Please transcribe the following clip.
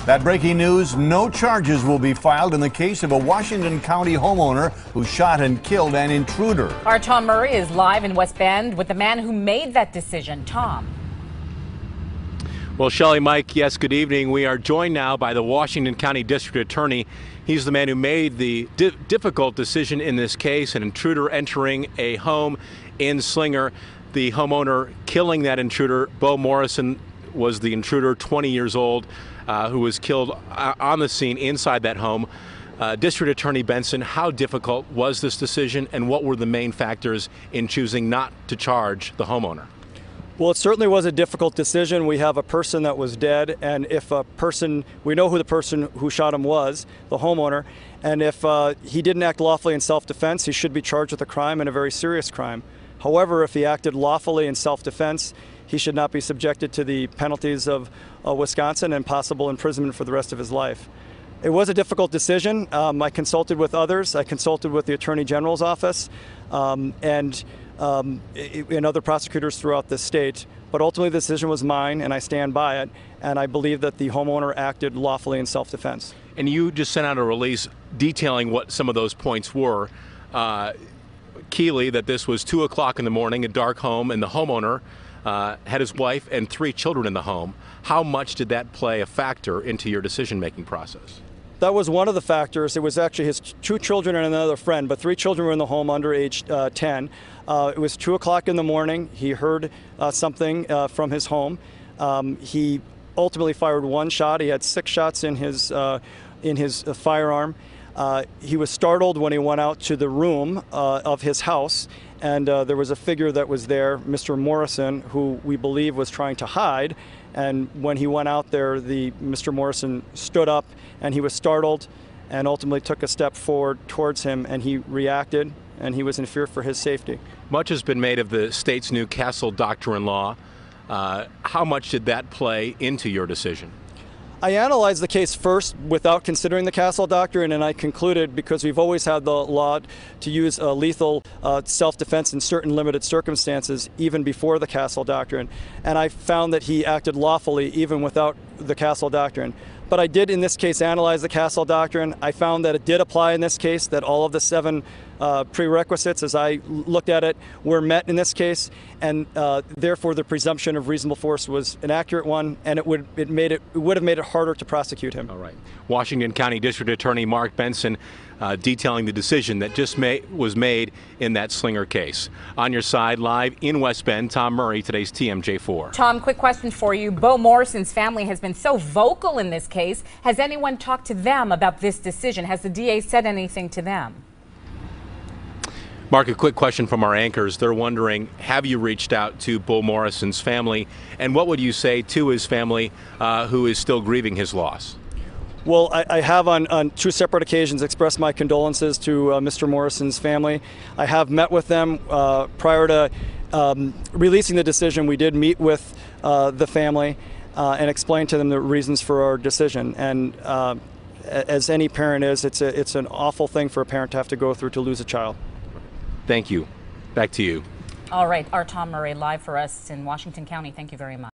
That breaking news, no charges will be filed in the case of a Washington County homeowner who shot and killed an intruder. Our Tom Murray is live in West Bend with the man who made that decision. Tom. Well, Shelley, Mike, yes, good evening. We are joined now by the Washington County District Attorney. He's the man who made the difficult decision in this case, an intruder entering a home in Slinger. The homeowner killing that intruder, Bo Morrison, was the intruder, 20 years old, who was killed on the scene inside that home. District Attorney Benson, how difficult was this decision, and what were the main factors in choosing not to charge the homeowner? Well, it certainly was a difficult decision. We have a person that was dead, and if a person, we know who the person who shot him was, the homeowner, and if he didn't act lawfully in self-defense, he should be charged with a crime and a very serious crime. However, if he acted lawfully in self-defense, he should not be subjected to the penalties of Wisconsin and possible imprisonment for the rest of his life. It was a difficult decision. I consulted with others. I consulted with the Attorney General's office and other prosecutors throughout the state. But ultimately, the decision was mine, and I stand by it. And I believe that the homeowner acted lawfully in self-defense. And you just sent out a release detailing what some of those points were. Keeley, that this was 2 o'clock in the morning, a dark home, and the homeowner had his wife and 3 children in the home. How much did that play a factor into your decision-making process? That was one of the factors. It was actually his 2 children and another friend, but 3 children were in the home under age 10. It was 2 o'clock in the morning. He heard something from his home. He ultimately fired 1 shot. He had 6 shots in his firearm. He was startled when he went out to the room of his house, and there was a figure that was there, Mr. Morrison, who we believe was trying to hide. And when he went out there, Mr. Morrison stood up, and he was startled and ultimately took a step forward towards him, and he reacted, and he was in fear for his safety. Much has been made of the state's new Castle Doctrine law. How much did that play into your decision? I analyzed the case first without considering the Castle Doctrine, and I concluded, because we've always had the law to use lethal self-defense in certain limited circumstances, even before the Castle Doctrine, and I found that he acted lawfully even without the Castle Doctrine. But I did, in this case, analyze the Castle Doctrine. I found that it did apply in this case, that all of the 7 prerequisites, as I looked at it, were met in this case, and therefore the presumption of reasonable force was an accurate one, and it would have made it harder to prosecute him. All right. Washington County District Attorney Mark Benson detailing the decision that just was made in that Slinger case. On your side, live in West Bend, Tom Murray, today's TMJ4. Tom, quick question for you. Bo Morrison's family has been so vocal in this case. Has anyone talked to them about this decision? Has the DA said anything to them? Mark, a quick question from our anchors. They're wondering, have you reached out to Bo Morrison's family, and what would you say to his family who is still grieving his loss? Well, I have on 2 separate occasions expressed my condolences to Mr. Morrison's family. I have met with them prior to releasing the decision. We did meet with the family and explain to them the reasons for our decision. And as any parent is, it's an awful thing for a parent to have to go through to lose a child. Thank you. Back to you. All right, our Tom Murray live for us in Washington County. Thank you very much.